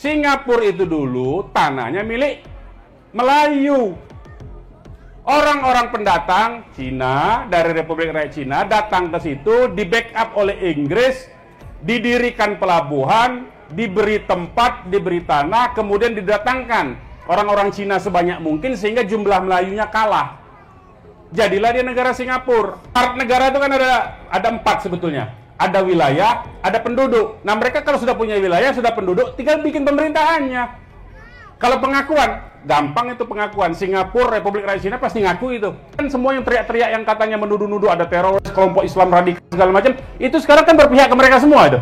Singapura itu dulu tanahnya milik Melayu. Orang-orang pendatang Cina dari Republik Rakyat Cina datang ke situ, di backup oleh Inggris, didirikan pelabuhan, diberi tempat, diberi tanah, kemudian didatangkan orang-orang Cina sebanyak mungkin sehingga jumlah Melayunya kalah. Jadilah dia negara Singapura. Negara itu kan ada 4 sebetulnya. Ada wilayah, ada penduduk. Nah, mereka kalau sudah punya wilayah, sudah penduduk, tinggal bikin pemerintahannya. Kalau pengakuan, gampang itu pengakuan. Singapura, Republik Rakyat Cina pasti ngaku itu. Kan semua yang teriak-teriak yang katanya menuduh-nuduh ada teroris, kelompok Islam radikal segala macam, itu sekarang kan berpihak ke mereka semua itu.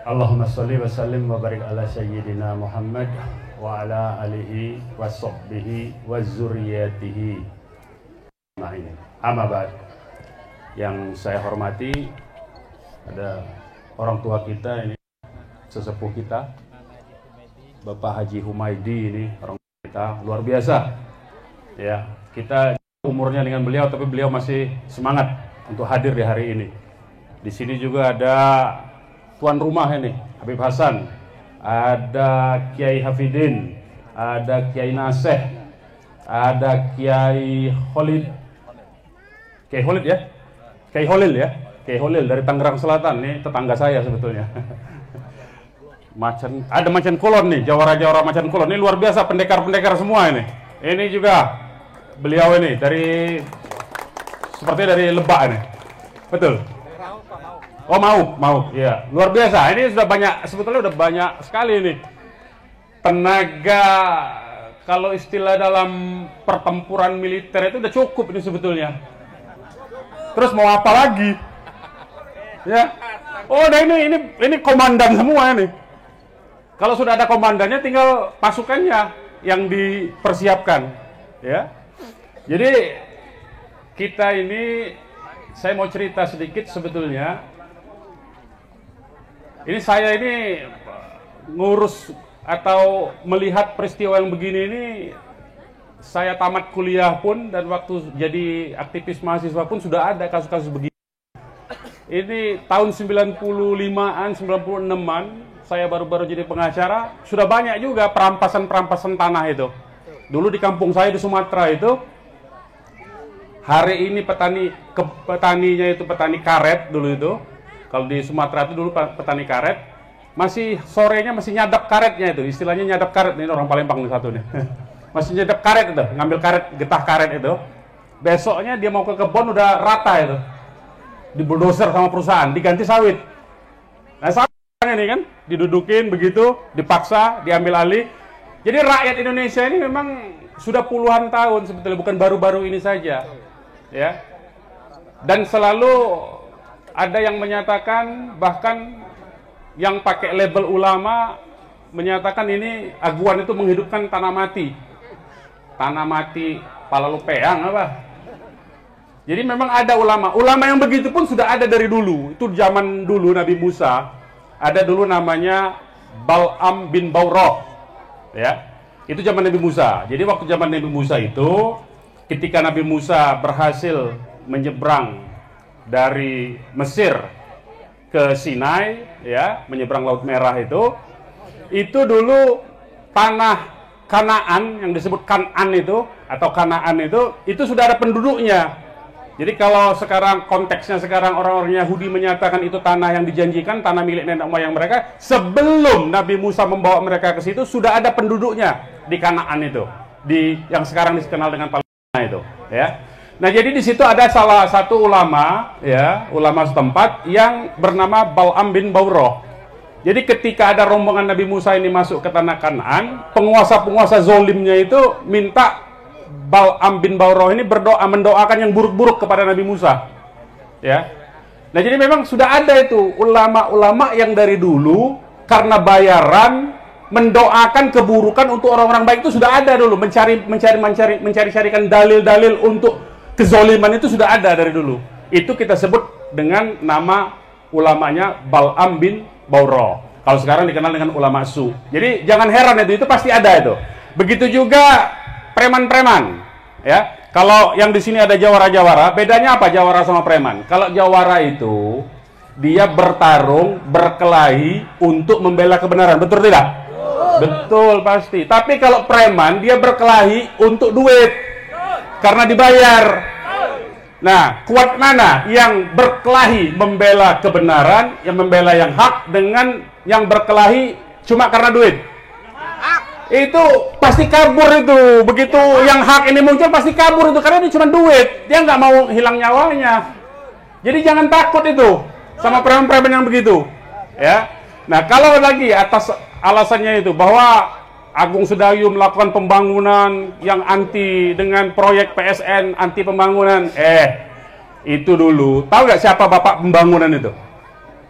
Allahumma sholli wa sallim wa barik ala sayyidina Muhammad wa ala alihi wa sahbihi wa zurriyatihi. Amma ba'd. Yang saya hormati, ada orang tua kita ini, sesepuh kita, Bapak Haji Humaydi ini, orang tua kita luar biasa. Ya, kita umurnya dengan beliau, tapi beliau masih semangat untuk hadir di hari ini. Di sini juga ada tuan rumah ini, Habib Hasan, ada Kiai Hafidin, ada Kiai Naseh, ada Kiai Khalid, Kiai Khalid ya, Kiai Holil ya, Kiai Holil dari Tangerang Selatan, nih tetangga saya sebetulnya. Ada Macan Kulon nih, jawara-jawara Macan Kulon, ini luar biasa, pendekar-pendekar semua ini. Ini juga beliau ini seperti dari Lebak ini, betul. Oh mau, ya luar biasa. Ini sudah banyak, sebetulnya udah banyak sekali ini tenaga. Kalau istilah dalam pertempuran militer itu udah cukup ini sebetulnya. Terus mau apa lagi? Ya, oh, nah ini komandan semua ini. Kalau sudah ada komandannya, tinggal pasukannya yang dipersiapkan. Ya, jadi kita ini, saya mau cerita sedikit sebetulnya. Ini saya ini ngurus atau melihat peristiwa yang begini ini, saya tamat kuliah pun dan waktu jadi aktivis mahasiswa pun sudah ada kasus-kasus begini. Ini tahun 95-an, 96-an, saya baru-baru jadi pengacara, sudah banyak juga perampasan-perampasan tanah itu. Dulu di kampung saya di Sumatera itu, hari ini petaninya itu petani karet dulu itu. Kalau di Sumatera itu dulu petani karet, masih sorenya masih nyadap karetnya itu, istilahnya nyadap karet, ini orang Palembang nih satu nih. Masih nyadap karet itu, ngambil karet, getah karet itu. Besoknya dia mau ke kebun udah rata itu. Di bulldozer sama perusahaan, diganti sawit. Nah, sawit ini kan didudukin begitu, dipaksa, diambil alih. Jadi rakyat Indonesia ini memang sudah puluhan tahun sebetulnya, bukan baru-baru ini saja. Ya. Dan selalu ada yang menyatakan, bahkan yang pakai label ulama menyatakan ini aguan itu menghidupkan tanah mati. Tanah mati pala lupeang apa? Jadi memang ada ulama. Ulama yang begitu pun sudah ada dari dulu. Itu zaman dulu Nabi Musa. Ada dulu namanya Bal'am bin Bawrah. Ya. Itu zaman Nabi Musa. Jadi waktu zaman Nabi Musa itu, ketika Nabi Musa berhasil menyeberang dari Mesir ke Sinai, ya, menyeberang Laut Merah itu dulu tanah Kanaan yang disebut Kan'an itu atau Kanaan itu sudah ada penduduknya. Jadi kalau sekarang konteksnya sekarang orang-orang Yahudi menyatakan itu tanah yang dijanjikan, tanah milik nenek moyang mereka, sebelum Nabi Musa membawa mereka ke situ sudah ada penduduknya di Kanaan itu, yang sekarang dikenal dengan Palestina itu, ya. Nah, jadi di situ ada salah satu ulama, ya, ulama setempat yang bernama Bal'am bin Bawrah. Jadi ketika ada rombongan Nabi Musa ini masuk ke tanah Kanaan, penguasa-penguasa zolimnya itu minta Bal'am bin Bawrah ini mendoakan yang buruk-buruk kepada Nabi Musa. Ya. Nah, jadi memang sudah ada itu ulama-ulama yang dari dulu karena bayaran mendoakan keburukan untuk orang-orang baik itu sudah ada dulu, mencari-carikan dalil-dalil untuk kezoliman itu sudah ada dari dulu. Itu kita sebut dengan nama ulamanya Bal'am bin Bawrah. Kalau sekarang dikenal dengan ulama su. Jadi jangan heran itu pasti ada itu. Begitu juga preman-preman, ya. Kalau yang di sini ada jawara-jawara, bedanya apa jawara sama preman? Kalau jawara itu dia bertarung, berkelahi untuk membela kebenaran, betul tidak? Betul pasti. Tapi kalau preman dia berkelahi untuk duit, karena dibayar. Nah, kuat mana yang berkelahi membela kebenaran, yang membela yang hak, dengan yang berkelahi cuma karena duit? Itu pasti kabur itu. Begitu yang hak ini muncul pasti kabur itu, karena ini cuma duit. Dia nggak mau hilang nyawanya. Jadi jangan takut itu sama preman-preman yang begitu, ya. Nah, kalau lagi atas alasannya itu bahwa Agung Sedayu melakukan pembangunan yang anti dengan proyek PSN, anti pembangunan, itu dulu tahu nggak siapa bapak pembangunan itu?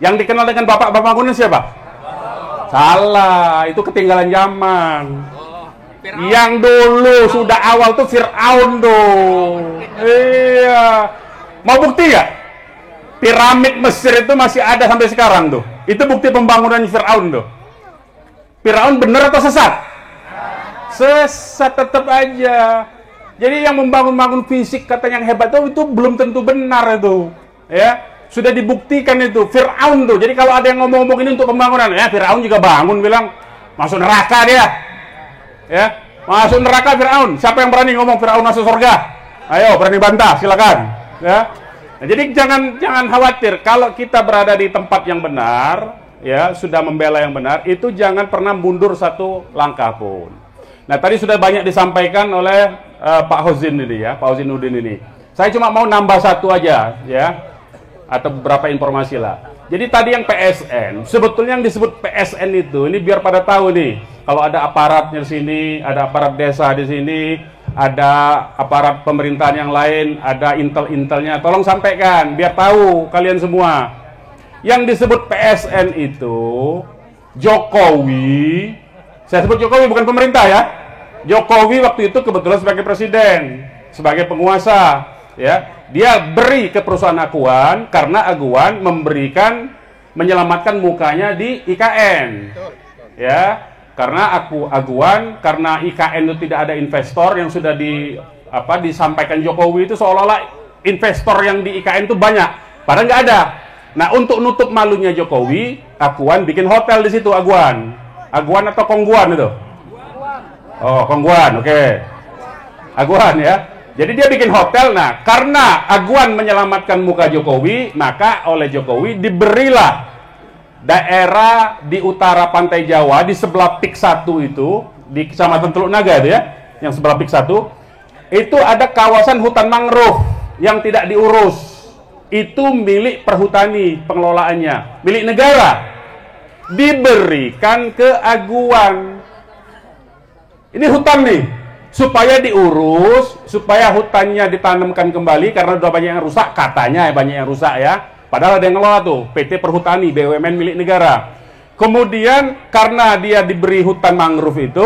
Yang dikenal dengan bapak pembangunan siapa? Salah, itu ketinggalan zaman. Yang dulu sudah awal tuh Fir'aun tuh. Iya. Mau bukti nggak? Piramid Mesir itu masih ada sampai sekarang tuh. Itu bukti pembangunan Fir'aun tuh. Fir'aun benar atau sesat? Sesat tetap aja. Jadi yang membangun fisik katanya yang hebat itu belum tentu benar itu. Ya. Sudah dibuktikan itu Fir'aun tuh. Jadi kalau ada yang ngomong-ngomong ini untuk pembangunan, ya Fir'aun juga bangun bilang masuk neraka dia. Ya, masuk neraka Fir'aun. Siapa yang berani ngomong Fir'aun masuk surga? Ayo, berani bantah, silakan. Ya. Nah, jadi jangan khawatir kalau kita berada di tempat yang benar, ya, sudah membela yang benar, itu jangan pernah mundur satu langkah pun. Nah, tadi sudah banyak disampaikan oleh Pak Hozin ini ya, Pak Hozinuddin ini. Saya cuma mau nambah satu aja, ya. Atau beberapa informasi lah. Jadi tadi yang PSN, sebetulnya yang disebut PSN itu, ini biar pada tahu nih, kalau ada aparatnya di sini, ada aparat desa di sini, ada aparat pemerintahan yang lain, ada intel-intelnya, tolong sampaikan, biar tahu kalian semua. Yang disebut PSN itu, Jokowi, saya sebut Jokowi bukan pemerintah ya, Jokowi waktu itu kebetulan sebagai presiden, sebagai penguasa, ya. Dia beri ke perusahaan Aguan karena Aguan menyelamatkan mukanya di IKN. Ya, karena Aguan, karena IKN itu tidak ada investor yang sudah disampaikan Jokowi itu seolah-olah investor yang di IKN itu banyak, padahal nggak ada. Nah, untuk nutup malunya Jokowi, Aguan bikin hotel di situ. Aguan atau Kongguan itu? Oh, Kongguan, oke. Aguan ya. Jadi dia bikin hotel. Nah, karena Aguan menyelamatkan muka Jokowi, maka oleh Jokowi diberilah daerah di utara pantai Jawa, di sebelah PIK 1 itu, di Kecamatan Teluk Naga itu ya, yang sebelah PIK 1, itu ada kawasan hutan mangrove yang tidak diurus. Itu milik perhutani pengelolaannya, milik negara. Diberikan ke Aguan. Ini hutan nih. Supaya diurus, supaya hutannya ditanamkan kembali, karena sudah banyak yang rusak, katanya banyak yang rusak ya. Padahal ada yang ngelola tuh, PT Perhutani, BUMN milik negara. Kemudian karena dia diberi hutan mangrove itu,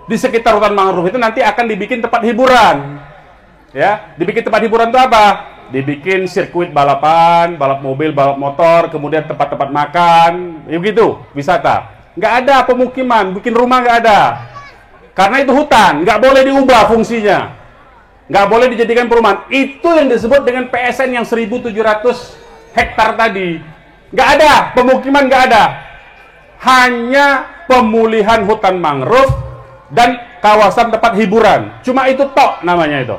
di sekitar hutan mangrove itu nanti akan dibikin tempat hiburan. Ya, dibikin tempat hiburan itu apa? Dibikin sirkuit balapan, balap mobil, balap motor, kemudian tempat-tempat makan, ya begitu, wisata. Nggak ada pemukiman, bikin rumah nggak ada. Karena itu hutan, nggak boleh diubah fungsinya, nggak boleh dijadikan perumahan. Itu yang disebut dengan PSN yang 1.700 hektar tadi. Nggak ada pemukiman, nggak ada, hanya pemulihan hutan mangrove dan kawasan tempat hiburan. Cuma itu tok namanya itu.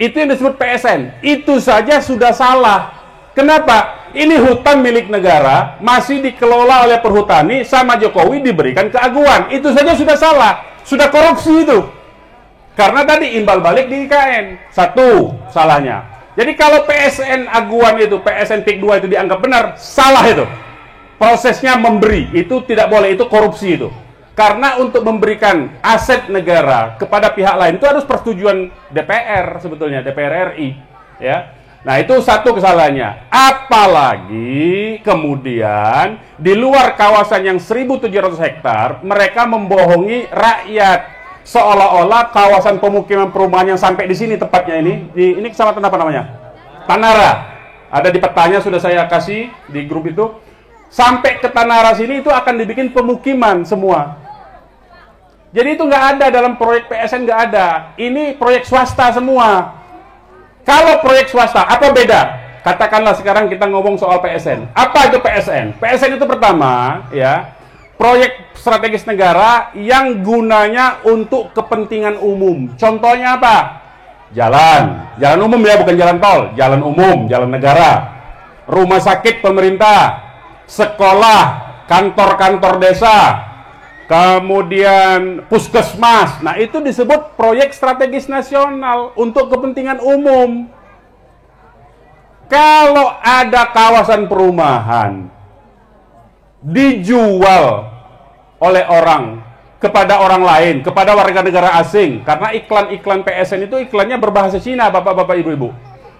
Itu yang disebut PSN. Itu saja sudah salah. Kenapa? Ini hutan milik negara, masih dikelola oleh perhutani, sama Jokowi diberikan ke Aguan. Itu saja sudah salah. Sudah korupsi itu. Karena tadi imbal balik di IKN. Satu salahnya. Jadi kalau PSN Aguan itu, PSN PIK 2 itu dianggap benar, salah itu. Prosesnya memberi, itu tidak boleh, itu korupsi itu. Karena untuk memberikan aset negara kepada pihak lain itu harus persetujuan DPR sebetulnya, DPR RI. Ya. Nah, itu satu kesalahannya. Apalagi kemudian di luar kawasan yang 1.700 hektar, mereka membohongi rakyat seolah-olah kawasan pemukiman perumahan yang sampai di sini tepatnya ini kecamatan apa namanya? Tanara. Ada di petanya sudah saya kasih di grup itu. Sampai ke Tanara sini itu akan dibikin pemukiman semua. Jadi itu nggak ada dalam proyek PSN, nggak ada. Ini proyek swasta semua. Kalau proyek swasta, apa beda? Katakanlah sekarang kita ngomong soal PSN. Apa itu PSN? PSN itu pertama, ya, proyek strategis negara yang gunanya untuk kepentingan umum. Contohnya apa? Jalan umum ya, bukan jalan tol, jalan umum, jalan negara, rumah sakit pemerintah, sekolah, kantor-kantor desa, kemudian puskesmas. Nah, itu disebut proyek strategis nasional untuk kepentingan umum. Kalau ada kawasan perumahan dijual oleh orang kepada orang lain, kepada warga negara asing, karena iklan-iklan PSN itu iklannya berbahasa Cina, bapak-bapak, ibu-ibu,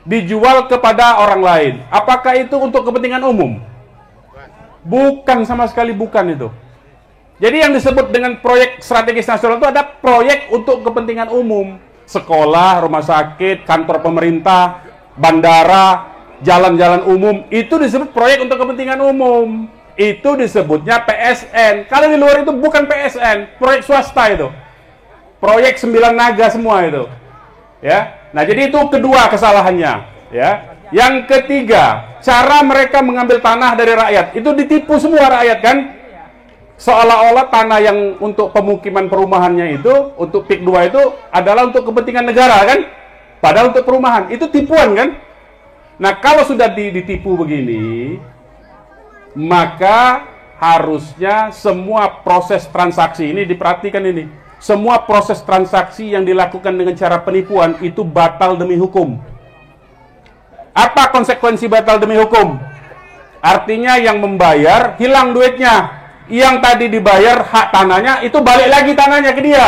dijual kepada orang lain. Apakah itu untuk kepentingan umum? Bukan, sama sekali bukan itu. Jadi yang disebut dengan proyek strategis nasional itu ada proyek untuk kepentingan umum. Sekolah, rumah sakit, kantor pemerintah, bandara, jalan-jalan umum, itu disebut proyek untuk kepentingan umum. Itu disebutnya PSN. Kalau di luar itu bukan PSN, proyek swasta itu. Proyek 9 naga semua itu. Ya. Nah, jadi itu kedua kesalahannya, ya. Yang ketiga, cara mereka mengambil tanah dari rakyat. Itu ditipu semua rakyat kan? Seolah-olah tanah yang untuk pemukiman perumahannya itu, untuk PIK 2 itu adalah untuk kepentingan negara kan? Padahal untuk perumahan. Itu tipuan kan? Nah, kalau sudah ditipu begini, maka harusnya semua proses transaksi ini diperhatikan ini. Semua proses transaksi yang dilakukan dengan cara penipuan itu batal demi hukum. Apa konsekuensi batal demi hukum? Artinya yang membayar hilang duitnya. Yang tadi dibayar hak tanahnya itu balik lagi tanahnya ke dia.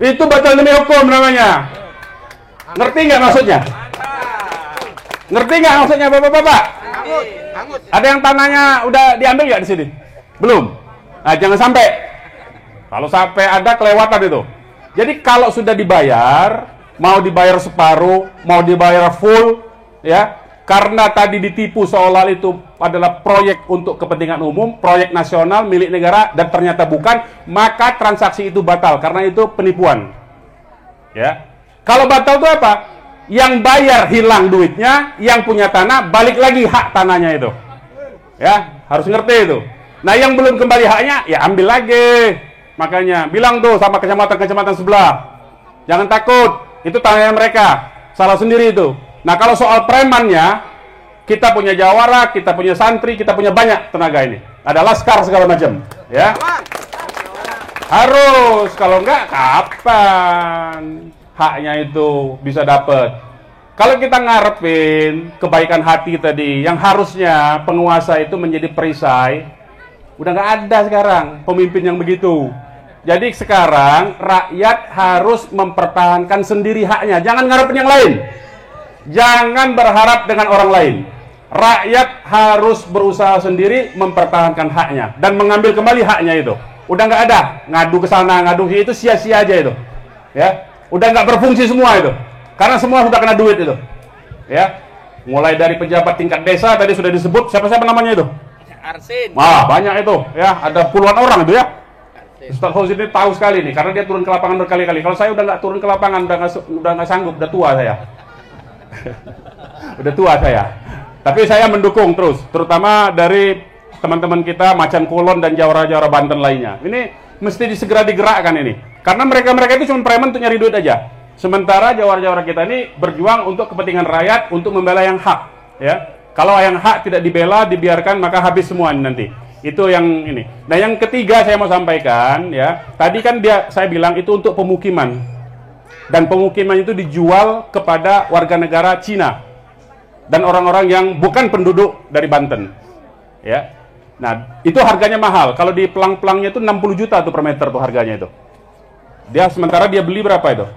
Itu batal demi hukum namanya. Ngerti nggak maksudnya? Ngerti nggak maksudnya, bapak-bapak? Ada yang tanahnya udah diambil nggak di sini? Belum. Nah, jangan sampai. Kalau sampai ada kelewatan itu. Jadi kalau sudah dibayar, mau dibayar separuh, mau dibayar full, ya, karena tadi ditipu seolah itu adalah proyek untuk kepentingan umum, proyek nasional milik negara, dan ternyata bukan, maka transaksi itu batal karena itu penipuan. Ya. Kalau batal itu apa? Yang bayar hilang duitnya, yang punya tanah balik lagi hak tanahnya itu. Ya, harus ngerti itu. Nah, yang belum kembali haknya, ya ambil lagi. Makanya, bilang tuh sama kecamatan-kecamatan sebelah. Jangan takut, itu tanahnya mereka. Salah sendiri itu. Nah, kalau soal premannya, kita punya jawara, kita punya santri, kita punya banyak tenaga ini. Ada laskar segala macam. Ya. Harus, kalau enggak, kapan haknya itu bisa dapat? Kalau kita ngarepin kebaikan hati tadi, yang harusnya penguasa itu menjadi perisai, udah nggak ada sekarang pemimpin yang begitu. Jadi sekarang rakyat harus mempertahankan sendiri haknya. Jangan ngarepin yang lain. Jangan berharap dengan orang lain. Rakyat harus berusaha sendiri mempertahankan haknya dan mengambil kembali haknya itu. Udah nggak ada ngadu ke sana, ngadu itu sia-sia aja itu. Ya, udah nggak berfungsi semua itu. Karena semua sudah kena duit itu. Ya. Mulai dari pejabat tingkat desa tadi sudah disebut, siapa-siapa namanya itu? Arsin. Wah, banyak itu, ya. Ada puluhan orang itu ya. Ustaz Fauzi ini tahu sekali nih, karena dia turun ke lapangan berkali-kali. Kalau saya udah nggak turun ke lapangan, udah nggak sanggup, udah tua saya. Udah tua saya. Tapi saya mendukung terus, terutama dari teman-teman kita Macan Kulon dan Jawara-Jawara Banten lainnya. Ini mesti segera digerakkan ini. Karena mereka itu cuma preman untuk nyari duit aja. Sementara jawara-jawara kita ini berjuang untuk kepentingan rakyat, untuk membela yang hak. Ya, kalau yang hak tidak dibela, dibiarkan, maka habis semua nanti. Itu yang ini. Nah, yang ketiga saya mau sampaikan, ya, tadi kan saya bilang itu untuk pemukiman, dan pemukiman itu dijual kepada warga negara Cina dan orang-orang yang bukan penduduk dari Banten. Ya, nah itu harganya mahal. Kalau di pelang-pelangnya itu 60 juta tuh per meter tuh harganya itu. Sementara dia beli berapa itu?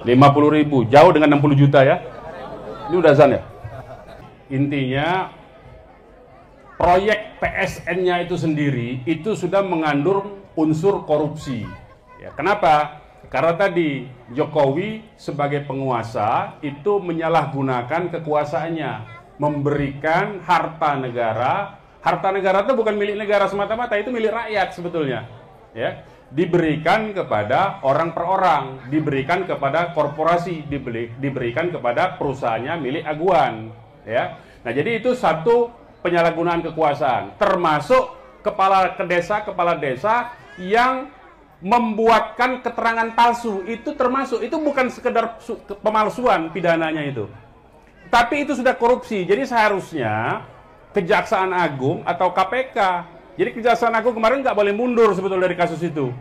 50.000, jauh dengan 60 juta ya. Ini udah azan ya. Intinya proyek PSN-nya itu sendiri itu sudah mengandung unsur korupsi. Ya, kenapa? Karena tadi Jokowi sebagai penguasa itu menyalahgunakan kekuasaannya, memberikan harta negara. Harta negara itu bukan milik negara semata-mata, itu milik rakyat sebetulnya. Ya. diberikan kepada orang per orang, diberikan kepada korporasi, diberikan kepada perusahaannya milik aguan, ya. Nah, jadi itu satu penyalahgunaan kekuasaan, termasuk kepala desa yang membuatkan keterangan palsu, itu termasuk, itu bukan sekedar pemalsuan pidananya itu, tapi itu sudah korupsi. Jadi seharusnya Kejaksaan Agung atau KPK, jadi Kejaksaan Agung kemarin nggak boleh mundur sebetulnya dari kasus itu.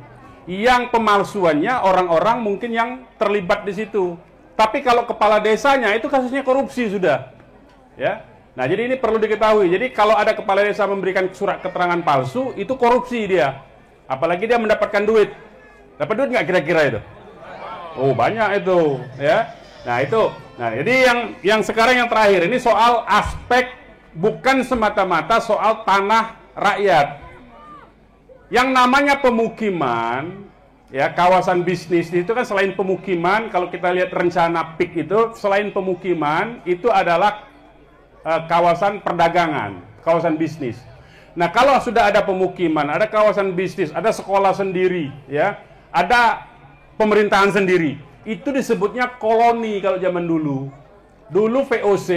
Yang pemalsuannya orang-orang mungkin yang terlibat di situ. Tapi kalau kepala desanya itu kasusnya korupsi sudah. Ya. Nah, jadi ini perlu diketahui. Jadi kalau ada kepala desa memberikan surat keterangan palsu, itu korupsi dia. Apalagi dia mendapatkan duit. Dapat duit nggak kira-kira itu? Oh, banyak itu, ya. Nah, itu. Nah, jadi yang sekarang yang terakhir ini soal aspek bukan semata-mata soal tanah rakyat. Yang namanya pemukiman, ya, kawasan bisnis itu kan selain pemukiman, kalau kita lihat rencana PIK itu, selain pemukiman itu adalah kawasan perdagangan, kawasan bisnis. Nah, kalau sudah ada pemukiman, ada kawasan bisnis, ada sekolah sendiri, ya, ada pemerintahan sendiri, itu disebutnya koloni kalau zaman dulu. Dulu VOC,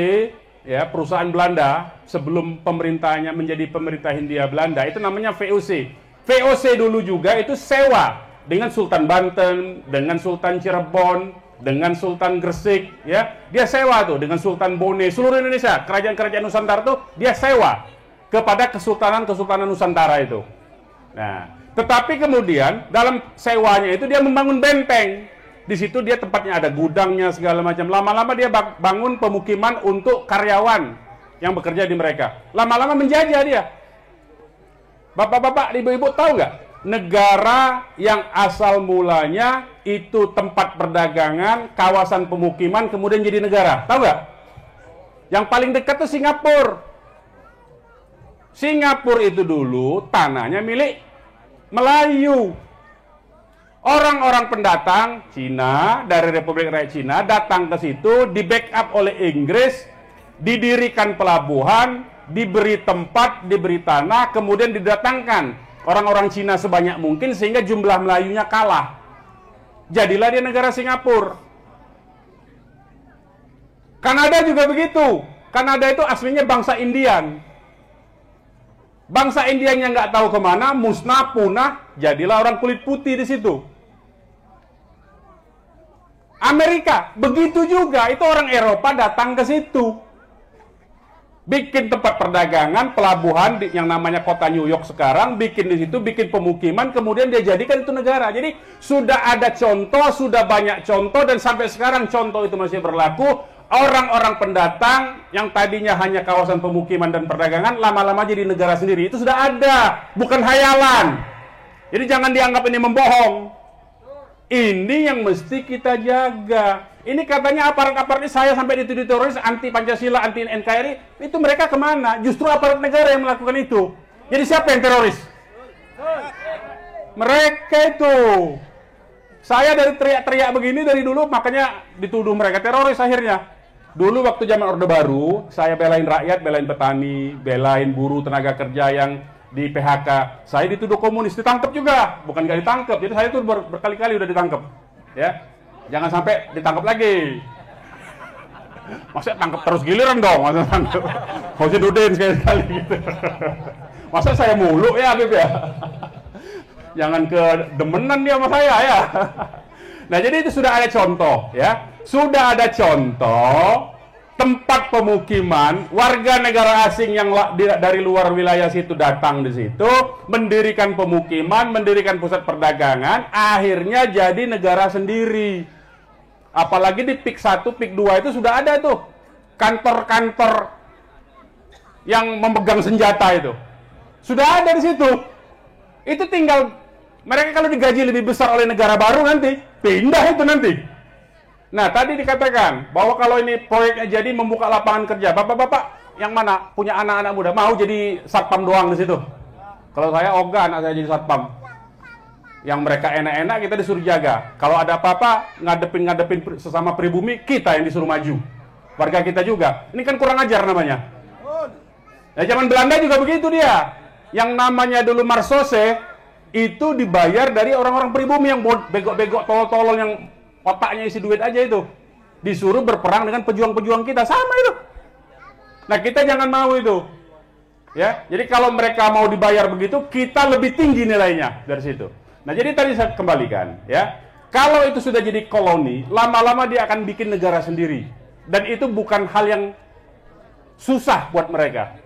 ya, perusahaan Belanda sebelum pemerintahnya menjadi pemerintah Hindia Belanda, itu namanya VOC. VOC dulu juga itu sewa dengan Sultan Banten, dengan Sultan Cirebon, dengan Sultan Gresik, ya. Dia sewa tuh dengan Sultan Bone, seluruh Indonesia, kerajaan-kerajaan Nusantara tuh dia sewa kepada kesultanan-kesultanan Nusantara itu. Nah, tetapi kemudian dalam sewanya itu dia membangun benteng. Di situ dia tempatnya ada gudangnya segala macam. Lama-lama dia bangun pemukiman untuk karyawan yang bekerja di mereka. Lama-lama menjajah dia. Bapak-bapak, ibu-ibu tahu nggak? Negara yang asal mulanya itu tempat perdagangan, kawasan pemukiman, kemudian jadi negara. Tahu nggak? Yang paling dekat itu Singapura. Singapura itu dulu tanahnya milik Melayu. Orang-orang pendatang Cina dari Republik Rakyat Cina datang ke situ, di backup oleh Inggris, didirikan pelabuhan, diberi tempat, diberi tanah, kemudian didatangkan orang-orang Cina sebanyak mungkin sehingga jumlah Melayunya kalah. Jadilah dia negara Singapura. Kanada juga begitu. Kanada itu aslinya bangsa Indian. Bangsa Indian yang nggak tahu kemana, musnah, punah, jadilah orang kulit putih di situ. Amerika begitu juga, itu orang Eropa datang ke situ. Bikin tempat perdagangan, pelabuhan yang namanya kota New York sekarang, bikin di situ, bikin pemukiman, kemudian dia jadikan itu negara. Jadi sudah ada contoh, sudah banyak contoh, dan sampai sekarang contoh itu masih berlaku. Orang-orang pendatang yang tadinya hanya kawasan pemukiman dan perdagangan, lama-lama jadi negara sendiri. Itu sudah ada, bukan hayalan. Jadi jangan dianggap ini membohong. Ini yang mesti kita jaga. Ini katanya aparat-aparat ini saya sampai dituduh teroris, anti Pancasila, anti NKRI. Itu mereka kemana? Justru aparat negara yang melakukan itu. Jadi siapa yang teroris? Mereka itu. Saya dari teriak-teriak begini dari dulu, makanya dituduh mereka teroris akhirnya. Dulu waktu zaman Orde Baru, saya belain rakyat, belain petani, belain buruh tenaga kerja yang di PHK. Saya dituduh komunis, ditangkap juga. Bukan nggak ditangkap, jadi saya tuh berkali-kali udah ditangkap. Ya, jangan sampai ditangkap lagi. Masa tangkap terus giliran dong, masa tangkap. Mau dudin sekali-sekali gitu. Masa saya mulu ya, Habib ya? Jangan kedemenan dia sama saya ya. Nah, jadi itu sudah ada contoh ya. Sudah ada contoh tempat pemukiman warga negara asing yang dari luar wilayah situ datang di situ, mendirikan pemukiman, mendirikan pusat perdagangan, akhirnya jadi negara sendiri. Apalagi di PIK 1, PIK 2 itu sudah ada tuh kantor-kantor yang memegang senjata itu. Sudah ada di situ. Itu tinggal mereka kalau digaji lebih besar oleh negara baru nanti, pindah itu nanti. Nah, tadi dikatakan bahwa kalau ini proyeknya jadi membuka lapangan kerja. Bapak-bapak yang mana punya anak-anak muda mau jadi satpam doang di situ? Kalau saya ogah anak saya jadi satpam. Yang mereka enak-enak kita disuruh jaga. Kalau ada apa-apa ngadepin sesama pribumi, kita yang disuruh maju. Warga kita juga. Ini kan kurang ajar namanya. Nah, zaman Belanda juga begitu dia. Yang namanya dulu Marsose, itu dibayar dari orang-orang pribumi yang bego-bego, tolol-tolol yang otaknya isi duit aja itu. Disuruh berperang dengan pejuang-pejuang kita, sama itu. Nah, kita jangan mau itu. Ya, jadi kalau mereka mau dibayar begitu, kita lebih tinggi nilainya dari situ. Nah, jadi tadi saya kembalikan, ya. Kalau itu sudah jadi koloni, lama-lama dia akan bikin negara sendiri. Dan itu bukan hal yang susah buat mereka.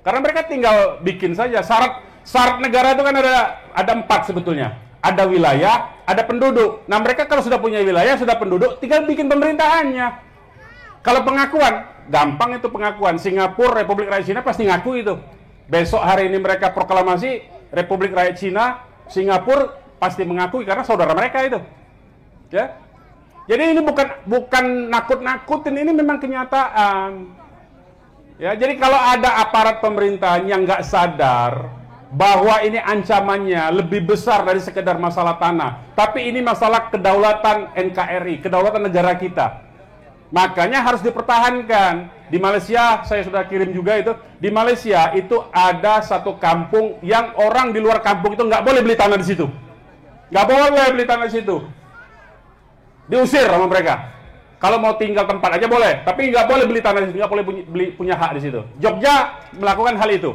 Karena mereka tinggal bikin saja. Syarat negara itu kan ada 4 sebetulnya. Ada wilayah, ada penduduk. Nah, mereka kalau sudah punya wilayah, sudah penduduk, tinggal bikin pemerintahannya. Kalau pengakuan, gampang itu pengakuan. Singapura, Republik Rakyat Cina pasti ngaku itu. Besok hari ini mereka proklamasi Republik Rakyat Cina, Singapura pasti mengakui karena saudara mereka itu. Ya. Jadi ini bukan nakut-nakutin, ini memang kenyataan. Ya, jadi kalau ada aparat pemerintahan yang nggak sadar bahwa ini ancamannya lebih besar dari sekedar masalah tanah, tapi ini masalah kedaulatan NKRI, kedaulatan negara kita. Makanya harus dipertahankan. Di Malaysia, saya sudah kirim juga itu, di Malaysia itu ada satu kampung yang orang di luar kampung itu nggak boleh beli tanah di situ. Nggak boleh beli tanah di situ. Diusir sama mereka. Kalau mau tinggal tempat aja boleh, tapi nggak boleh beli tanah di situ, nggak boleh punya hak di situ. Jogja melakukan hal itu.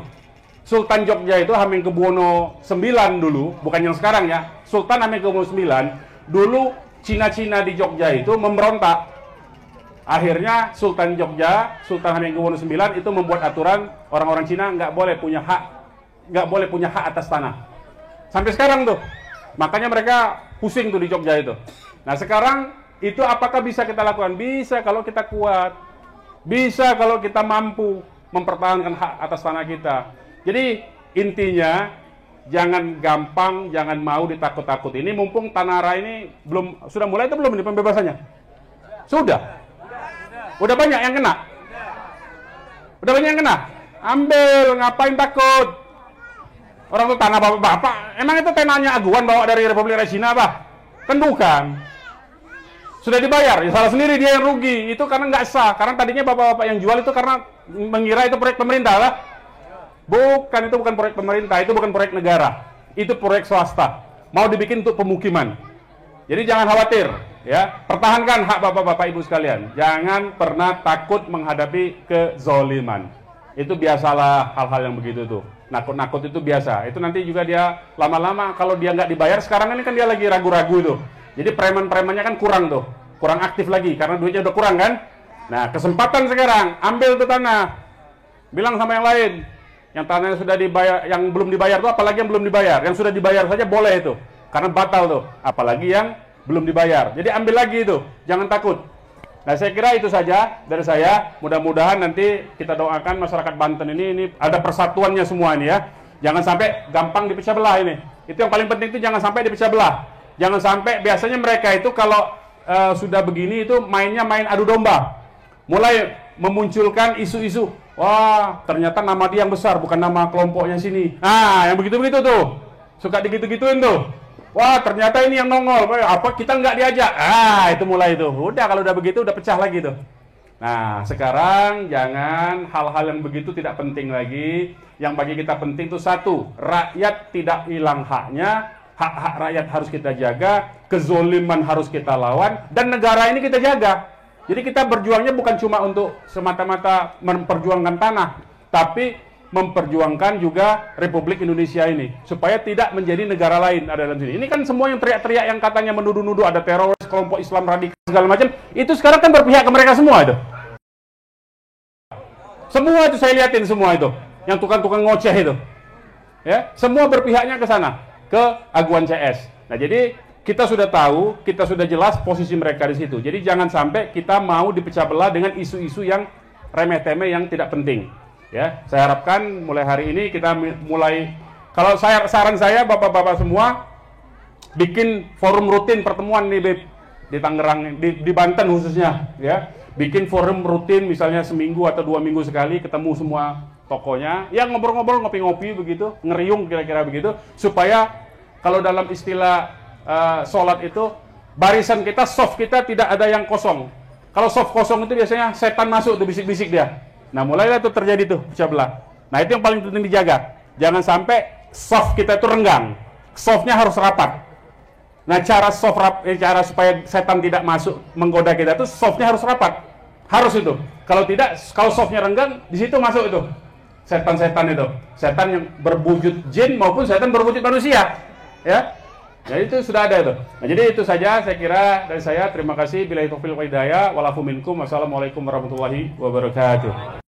Sultan Jogja itu Hamengkubuwono IX dulu, bukan yang sekarang ya. Sultan Hamengkubuwono IX dulu Cina-Cina di Jogja itu memberontak. Akhirnya Sultan Jogja, Sultan Hamengkubuwono IX itu membuat aturan orang-orang Cina nggak boleh punya hak atas tanah. Sampai sekarang tuh, makanya mereka pusing tuh di Jogja itu. Nah sekarang itu apakah bisa kita lakukan? Bisa kalau kita kuat. Bisa kalau kita mampu mempertahankan hak atas tanah kita. Jadi intinya jangan gampang, jangan mau ditakut-takut. Ini mumpung Tanara ini sudah mulai itu belum ini pembebasannya? Sudah. Udah banyak yang kena. Udah banyak yang kena. Ambil, ngapain takut? Orang tuh tanah bapak-bapak. Emang itu tanahnya aguan bawa dari Republik Rakyat Cina apa? Kan bukan. Sudah dibayar, ya salah sendiri dia yang rugi. Itu karena nggak sah. Karena tadinya bapak-bapak yang jual itu karena mengira itu proyek pemerintah lah. Bukan, itu bukan proyek pemerintah, itu bukan proyek negara. Itu proyek swasta. Mau dibikin untuk pemukiman. Jadi jangan khawatir, ya. Pertahankan hak bapak-bapak ibu sekalian. Jangan pernah takut menghadapi kezoliman. Itu biasalah hal-hal yang begitu tuh. Nakut-nakut itu biasa. Itu nanti juga dia lama-lama kalau dia nggak dibayar, sekarang ini kan dia lagi ragu-ragu itu. Jadi preman-premannya kan kurang tuh, kurang aktif lagi karena duitnya udah kurang kan. Nah kesempatan sekarang, ambil tuh tanah, bilang sama yang lain, yang tanahnya sudah dibayar, yang belum dibayar tuh, apalagi yang belum dibayar, yang sudah dibayar saja boleh itu, karena batal tuh, apalagi yang belum dibayar. Jadi ambil lagi itu, jangan takut. Nah saya kira itu saja dari saya. Mudah-mudahan nanti kita doakan masyarakat Banten ini ada persatuannya semua ini ya. Jangan sampai gampang dipecah belah ini. Itu yang paling penting itu jangan sampai dipecah belah. Jangan sampai, biasanya mereka itu kalau sudah begini itu mainnya main adu domba. Mulai memunculkan isu-isu, wah ternyata nama dia yang besar, bukan nama kelompoknya sini. Nah, yang begitu-begitu tuh, suka digitu-gituin tuh. Wah ternyata ini yang nongol, apa kita nggak diajak. Ah, itu mulai tuh. Udah kalau udah begitu, udah pecah lagi tuh. Nah, sekarang jangan hal-hal yang begitu tidak penting lagi. Yang bagi kita penting itu satu, rakyat tidak hilang haknya. Hak-hak rakyat harus kita jaga, kezoliman harus kita lawan, dan negara ini kita jaga. Jadi kita berjuangnya bukan cuma untuk semata-mata memperjuangkan tanah, tapi memperjuangkan juga Republik Indonesia ini, supaya tidak menjadi negara lain ada dalam sini. Ini kan semua yang teriak-teriak yang katanya menuduh-nuduh ada teroris, kelompok Islam radikal, segala macam, itu sekarang kan berpihak ke mereka semua itu. Semua itu saya liatin semua itu, yang tukang-tukang ngoceh itu. Ya, semua berpihaknya ke sana. Ke aguan CS. Nah, jadi kita sudah tahu, kita sudah jelas posisi mereka di situ. Jadi jangan sampai kita mau dipecah belah dengan isu-isu yang remeh-temeh yang tidak penting. Ya, saya harapkan mulai hari ini kita mulai, kalau saran saya bapak-bapak semua bikin forum rutin pertemuan nih Beb, di Tangerang, di Banten khususnya, ya. Bikin forum rutin misalnya seminggu atau 2 minggu sekali ketemu semua tokonya, yang ngobrol-ngobrol, ngopi-ngopi begitu, ngeriung kira-kira begitu, supaya kalau dalam istilah sholat itu, barisan kita, soft kita tidak ada yang kosong. Kalau soft kosong itu biasanya setan masuk tuh, bisik-bisik dia. Nah mulailah tuh terjadi tuh pecah belah. Nah itu yang paling penting dijaga. Jangan sampai soft kita itu renggang. softnya harus rapat. Nah, cara cara supaya setan tidak masuk menggoda kita itu softnya harus rapat. Harus itu. Kalau tidak, kalau softnya renggang, di situ masuk itu setan-setan itu. Setan yang berwujud jin maupun setan berwujud manusia. Ya. Jadi itu sudah ada itu. Nah, jadi itu saja saya kira dari saya. Terima kasih. Billahi taufiq wal hidayah. Walafu minkum. Wassalamualaikum warahmatullahi wabarakatuh.